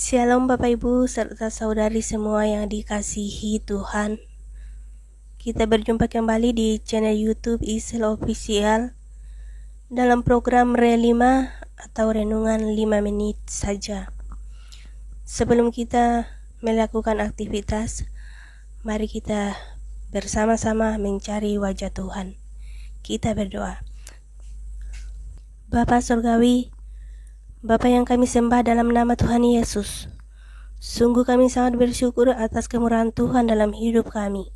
Shalom Bapak Ibu serta saudari semua yang dikasihi Tuhan. Kita berjumpa kembali di channel YouTube Isel Official dalam program Re5 atau Renungan 5 menit saja. Sebelum kita melakukan aktivitas, mari kita bersama-sama mencari wajah Tuhan. Kita berdoa. Bapa Surgawi, Bapa yang kami sembah dalam nama Tuhan Yesus, sungguh kami sangat bersyukur atas kemurahan Tuhan dalam hidup kami.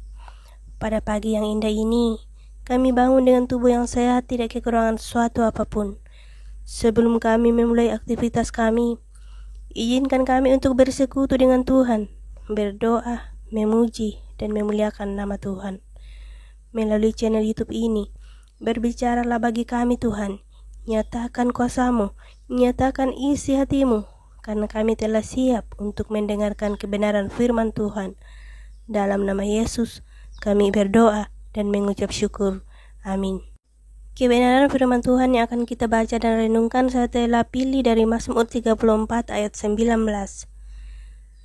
Pada pagi yang indah ini, kami bangun dengan tubuh yang sehat, tidak kekurangan suatu apapun. Sebelum kami memulai aktivitas kami, izinkan kami untuk bersekutu dengan Tuhan, berdoa, memuji, dan memuliakan nama Tuhan. Melalui channel YouTube ini, berbicaralah bagi kami Tuhan. Nyatakan kuasa-Mu, nyatakan isi hati-Mu, karena kami telah siap untuk mendengarkan kebenaran firman Tuhan. Dalam nama Yesus, kami berdoa dan mengucap syukur. Amin. Kebenaran firman Tuhan yang akan kita baca dan renungkan saya telah pilih dari Mazmur 34 ayat 19.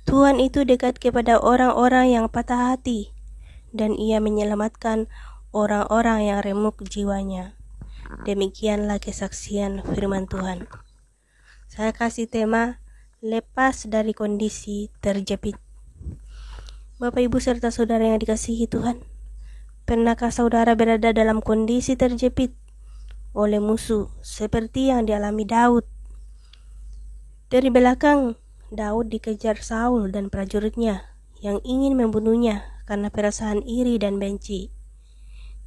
Tuhan itu dekat kepada orang-orang yang patah hati, dan Ia menyelamatkan orang-orang yang remuk jiwanya. Demikianlah kesaksian firman Tuhan. Saya kasih tema lepas dari kondisi terjepit. Bapak Ibu serta saudara yang dikasihi Tuhan, pernahkah saudara berada dalam kondisi terjepit oleh musuh seperti yang dialami Daud? Dari belakang, Daud dikejar Saul dan prajuritnya yang ingin membunuhnya karena perasaan iri dan benci.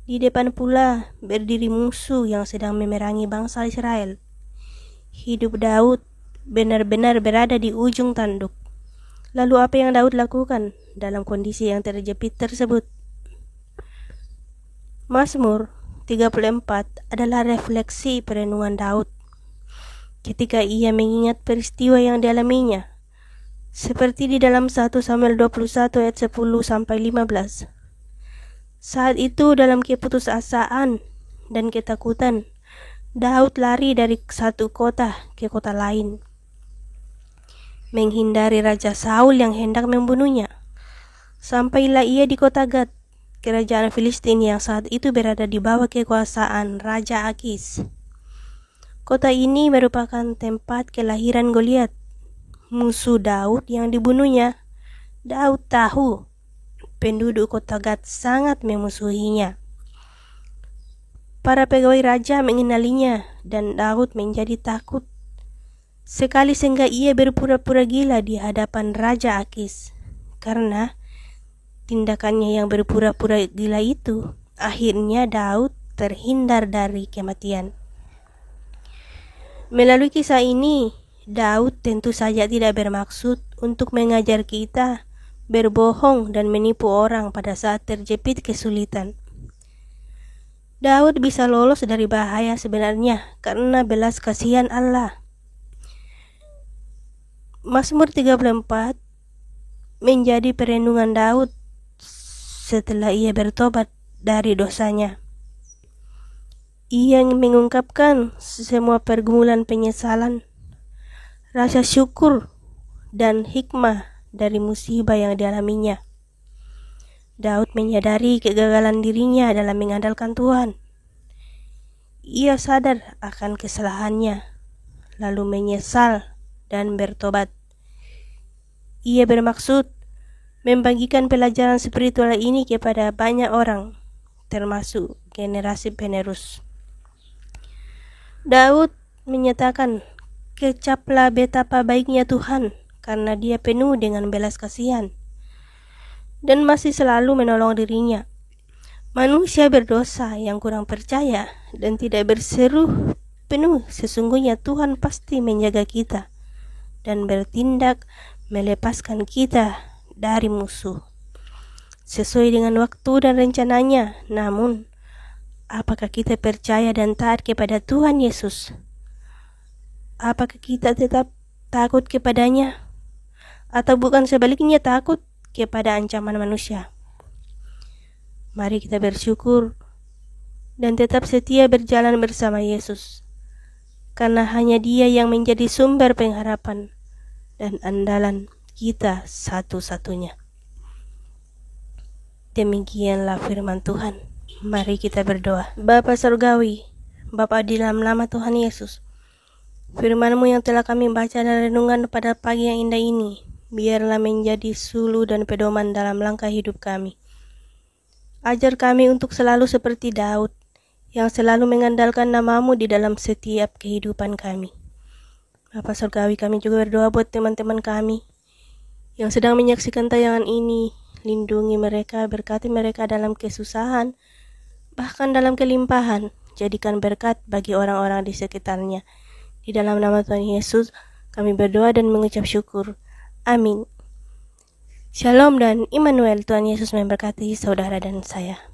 Di depan pula berdiri musuh yang sedang memerangi bangsa Israel. Hidup Daud benar-benar berada di ujung tanduk. Lalu apa yang Daud lakukan dalam kondisi yang terjepit tersebut? Mazmur 34 adalah refleksi perenungan Daud ketika ia mengingat peristiwa yang dialaminya, seperti di dalam 1 Samuel 21 ayat 10-15. Saat itu dalam keputusasaan dan ketakutan, Daud lari dari satu kota ke kota lain, menghindari Raja Saul yang hendak membunuhnya. Sampailah ia di kota Gad, kerajaan Filistin yang saat itu berada di bawah kekuasaan Raja Akis. Kota ini merupakan tempat kelahiran Goliat, musuh Daud yang dibunuhnya. Daud tahu penduduk kota Gad sangat memusuhinya. Para pegawai raja mengenalinya dan Daud menjadi takut sekali sehingga ia berpura-pura gila di hadapan Raja Akis. Karena tindakannya yang berpura-pura gila itu, akhirnya Daud terhindar dari kematian. Melalui kisah ini, Daud tentu saja tidak bermaksud untuk mengajar kita berbohong dan menipu orang pada saat terjepit kesulitan. Daud bisa lolos dari bahaya sebenarnya karena belas kasihan Allah. Mazmur 34 menjadi perenungan Daud setelah ia bertobat dari dosanya. Ia mengungkapkan semua pergumulan penyesalan, rasa syukur, dan hikmah dari musibah yang dialaminya. Daud menyadari kegagalan dirinya dalam mengandalkan Tuhan. Ia sadar akan kesalahannya, lalu menyesal dan bertobat. Ia bermaksud membagikan pelajaran spiritual ini kepada banyak orang, termasuk generasi penerus. Daud menyatakan, "Kecaplah betapa baiknya Tuhan, karena Dia penuh dengan belas kasihan dan masih selalu menolong dirinya." Manusia berdosa yang kurang percaya dan tidak berseru penuh, sesungguhnya Tuhan pasti menjaga kita dan bertindak melepaskan kita dari musuh sesuai dengan waktu dan rencananya. Namun, apakah kita percaya dan taat kepada Tuhan Yesus? Apakah kita tetap takut kepadanya? Atau bukan sebaliknya takut kepada ancaman manusia? Mari kita bersyukur dan tetap setia berjalan bersama Yesus, karena hanya Dia yang menjadi sumber pengharapan dan andalan kita satu-satunya. Demikianlah firman Tuhan. Mari kita berdoa. Bapa Surgawi, Bapa di dalam nama Tuhan Yesus, firman-Mu yang telah kami baca dan renungan pada pagi yang indah ini, biarlah menjadi sulu dan pedoman dalam langkah hidup kami. Ajar kami untuk selalu seperti Daud, yang selalu mengandalkan nama-Mu di dalam setiap kehidupan kami. Bapa Surgawi, kami juga berdoa buat teman-teman kami yang sedang menyaksikan tayangan ini. Lindungi mereka, berkati mereka dalam kesusahan, bahkan dalam kelimpahan. Jadikan berkat bagi orang-orang di sekitarnya. Di dalam nama Tuhan Yesus, kami berdoa dan mengucap syukur. Amin. Shalom dan Immanuel, Tuhan Yesus memberkati saudara dan saya.